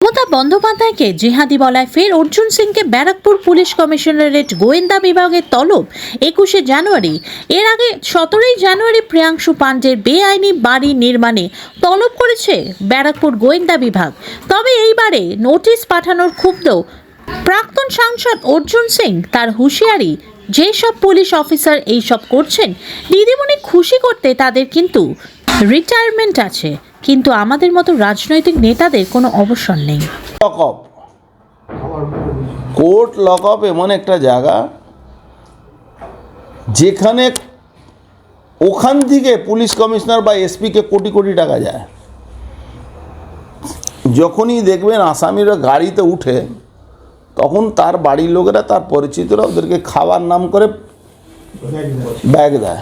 মমতা বন্দ্যোপাধ্যায়কে জিহাদি বলায় ফের অর্জুন সিংকে ব্যারাকপুর পুলিশ কমিশনারেট গোয়েন্দা বিভাগের তলব 21শে জানুয়ারি। এর আগে 17ই জানুয়ারি প্রিয়াংশু পাণ্ডের বেআইনি বাড়ি নির্মাণে তলব করেছে ব্যারাকপুর গোয়েন্দা বিভাগ। তবে এইবারে নোটিশ পাঠানোর ক্ষুব্ধ প্রাক্তন সাংসদ অর্জুন সিং। তার হুঁশিয়ারি, যেসব পুলিশ অফিসার এইসব করছেন দিদিমণি খুশি করতে তাদের কিন্তু রিটায়ারমেন্ট আছে, কিন্তু আমাদের মতো রাজনৈতিক নেতাদের কোনো অবসর নেই। লকআপ, কোর্ট লকআপ এমন একটা জায়গা যেখানে ওখান থেকে পুলিশ কমিশনার বা এসপিকে কোটি কোটি টাকা যায়। যখনই দেখবেন আসামিরা গাড়িতে উঠে তখন তার বাড়ির লোকেরা, তার পরিচিতরা ওদেরকে খাওয়ার নাম করে ব্যাগ দেয়,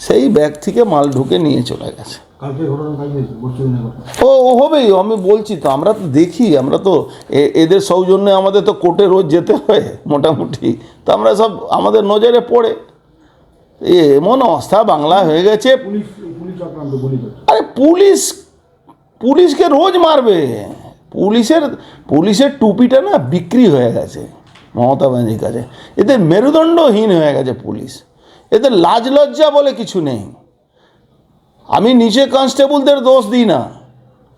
সেই ব্যাগ থেকে মাল ঢুকে নিয়ে চলে গেছে। ও হবেই, আমি বলছি তো, আমরা তো দেখি, আমরা তো এদের সৌজন্যে আমাদের তো কোর্টে রোজ যেতে হয় মোটামুটি, তো আমরা সব আমাদের নজরে পড়ে। এমন অবস্থা বাংলা হয়ে গেছে। আরে পুলিশকে রোজ মারবে। পুলিশের টুপিটা না বিক্রি হয়ে গেছে মমতা ব্যানার্জির কাছে। এদের মেরুদণ্ডহীন হয়ে গেছে পুলিশ, এদের লাজ লজ্জা বলে কিছু নেই। আমি নিচে কনস্টেবলদের দোষ দিই না,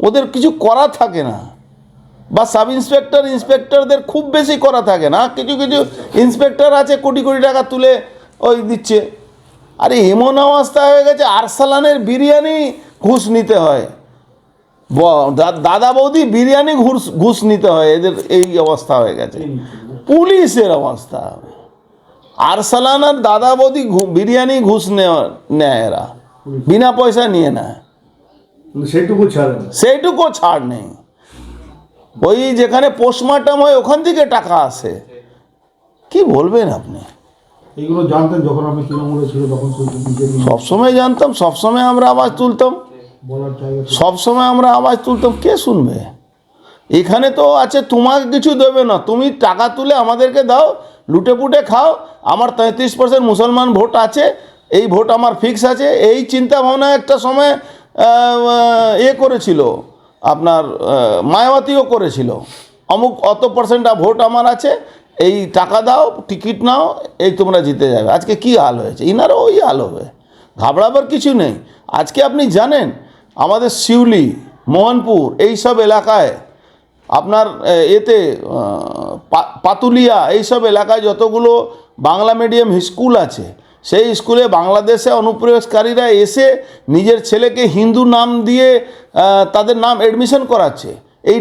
ওদের কিছু করা থাকে না, বা সাব ইন্সপেক্টরদের খুব বেশি করা থাকে না। কিছু ইন্সপেক্টর আছে কোটি কোটি টাকা তুলে ওই দিচ্ছে। আরে এমন অবস্থা হয়ে গেছে, আরসালানের বিরিয়ানি ঘুষ নিতে হয়, দাদা বৌদি বিরিয়ানি ঘুষ নিতে হয়, এদের এই অবস্থা হয়ে গেছে পুলিশের অবস্থা। আরসালান আর দাদা বৌদি বিরিয়ানি ঘুষ নেয়, এরা বিনা পয়সা নিয়ে নেয়, সেইটুকু ছাড় নেই। ওই যেখানে পোস্টমর্টম হয় ওখান থেকে টাকা আসে। কি বলবেন আপনি? এইগুলো জানতেন যখন আপনি তৃণমূলে ছিল তখন? সবসময় জানতাম, সবসময় আমরা আওয়াজ তুলতাম, সবসময় আমরা আওয়াজ তুলতাম। কে শুনবে? এখানে তো আছে তোমাকে কিছু দেবে না, তুমি টাকা তুলে আমাদেরকে দাও, লুটে পুটে খাও। আমার 33% মুসলমান ভোট আছে, এই ভোট আমার ফিক্স আছে। এই চিন্তা ভাবনা একটা সময় করেছিল আপনার মায়াবতীও করেছিল, অমুক অত % ভোট আমার আছে, এই টাকা দাও, টিকিট নাও, এই তোমরা জিতে যাবে। আজকে কি হাল হয়েছে? ইনারও ওই হাল হবে, ঘাবড়াবার কিছু নেই। আজকে আপনি জানেন আমাদের শিউলি, মোহনপুর এইসব এলাকায়, আপনার পাতুলিয়া এইসব এলাকায় যতগুলো বাংলা মিডিয়াম স্কুল আছে, সেই স্কুলে বাংলাদেশে অনুপ্রবেশকারীরা এসে নিজের ছেলেকে হিন্দু নাম দিয়ে তাদের নাম অ্যাডমিশন করাচ্ছে। এই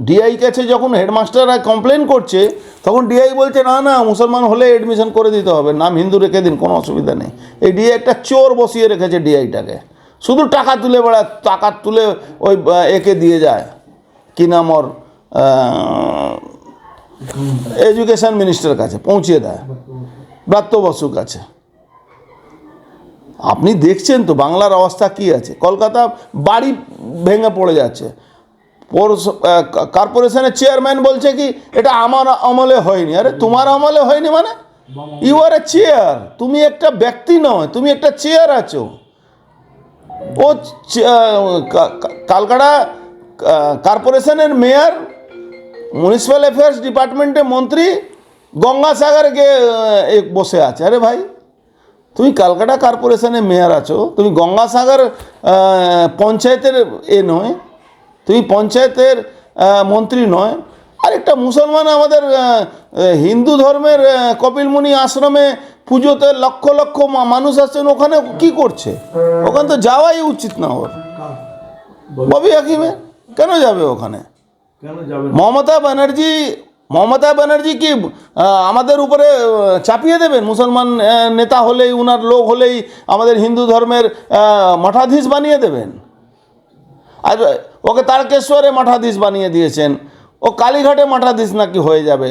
ডিআই কাছে যখন হেডমাস্টাররা কমপ্লেন করছে, তখন ডিআই বলছে না মুসলমান হলে অ্যাডমিশন করে দিতে হবে, নাম হিন্দু রেখে দিন, কোনো অসুবিধা নেই। এই ডিআই একটা চোর বসিয়ে রেখেছে ডিআইটাকে, শুধু টাকা তুলে বেড়ায়, টাকা তুলে ওই একে দিয়ে যায়, কি নাম ওর, এডুকেশন মিনিস্টারের কাছে পৌঁছে দেয়, ব্রাত্য বসুর কাছে। আপনি দেখছেন তো বাংলার অবস্থা কি আছে। কলকাতা বাড়ি ভেঙে পড়ে যাচ্ছে, কর্পোরেশনের চেয়ারম্যান বলছে কি এটা আমার আমলে হয়নি। আরে তোমার আমলে হয়নি মানে? ইউ আর এ চেয়ার, তুমি একটা ব্যক্তি নয়, তুমি একটা চেয়ার আছো। ও কালকাটা কর্পোরেশনের মেয়র, মিউনিসিপ্যাল অ্যাফেয়ার্স ডিপার্টমেন্টের মন্ত্রী গঙ্গাসাগরে গিয়ে বসে আছে। আরে ভাই, তুমি কলকাতা কর্পোরেশনের মেয়র আছো, তুমি গঙ্গাসাগর পঞ্চায়েতের নয়, তুমি পঞ্চায়েতের মন্ত্রী নয়। আর একটা মুসলমান আমাদের হিন্দু ধর্মের কপিলমুনি আশ্রমে পুজোতে লক্ষ লক্ষ মানুষ আসছেন, ওখানে কি করছে? ওখানে তো যাওয়াই উচিত না ওর। ববি হাকিমে কেন যাবে ওখানে? মমতা ব্যানার্জি কি আমাদের উপরে চাপিয়ে দেবেন? মুসলমান নেতা হলেই, উনার লোক হলেই আমাদের হিন্দু ধর্মের মঠাধীশ বানিয়ে দেবেন? আর ওকে তারকেশ্বরে মঠাধীশ বানিয়ে দিয়েছেন, ও কালীঘাটে মঠাধীশ নাকি হয়ে যাবে।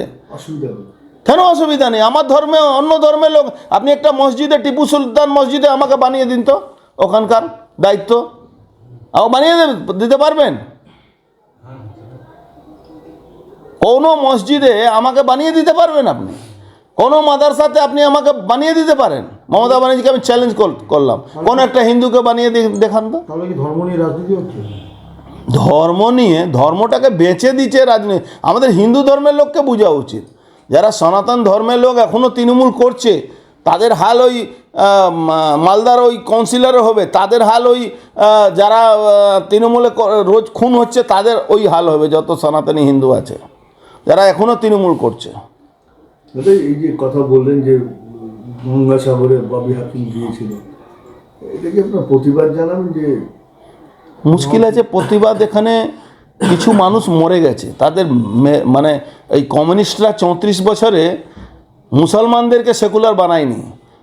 কেন অসুবিধা নেই? আমার ধর্মে, অন্য ধর্মের লোক, আপনি একটা মসজিদে, টিপু সুলতান মসজিদে আমাকে বানিয়ে দিন তো, ওখানকার দায়িত্ব বানিয়ে দিতে পারবেন? কোনো মসজিদে আমাকে বানিয়ে দিতে পারবেন আপনি? কোনো মাদ্রাসাতে আপনি আমাকে বানিয়ে দিতে পারেন? মমতা ব্যানার্জিকে আমি চ্যালেঞ্জ করলাম, কোন একটা হিন্দুকে বানিয়ে দেখান তো। তাহলে কি ধর্ম নিয়ে রাজনীতি হচ্ছে? ধর্ম নিয়ে ধর্মটাকে বেঁচে দিচ্ছে রাজনীতি। আমাদের হিন্দু ধর্মের লোককে বোঝা উচিত, যারা সনাতন ধর্মের লোক এখনও তৃণমূল করছে তাদের হাল ওই মালদার ওই কাউন্সিলরও হবে, তাদের হাল ওই যারা তৃণমূলে রোজ খুন হচ্ছে তাদের ওই হাল হবে, যত সনাতনী হিন্দু আছে যারা এখনও তৃণমূল করছে। দাদা এই যে কথা বললেন যে গঙ্গাসাগরে ববি হাকিম দিয়েছিল, এটা কি আপনার প্রতিবাদ জানাবেন? যে মুশকিল আছে প্রতিবাদ, এখানে কিছু মানুষ মরে গেছে, তাদের মানে এই কমিউনিস্টরা 34 বছরে মুসলমানদেরকে সেকুলার বানায়নি,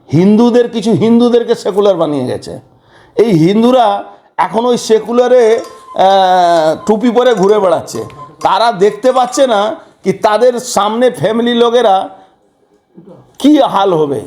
হিন্দুদেরকে সেকুলার বানিয়ে গেছে। এই হিন্দুরা এখন ওই সেকুলারে টুপি পরে ঘুরে বেড়াচ্ছে, তারা দেখতে পাচ্ছে না কি তাদের সামনে ফ্যামিলি লোকেরা কি হাল হবে।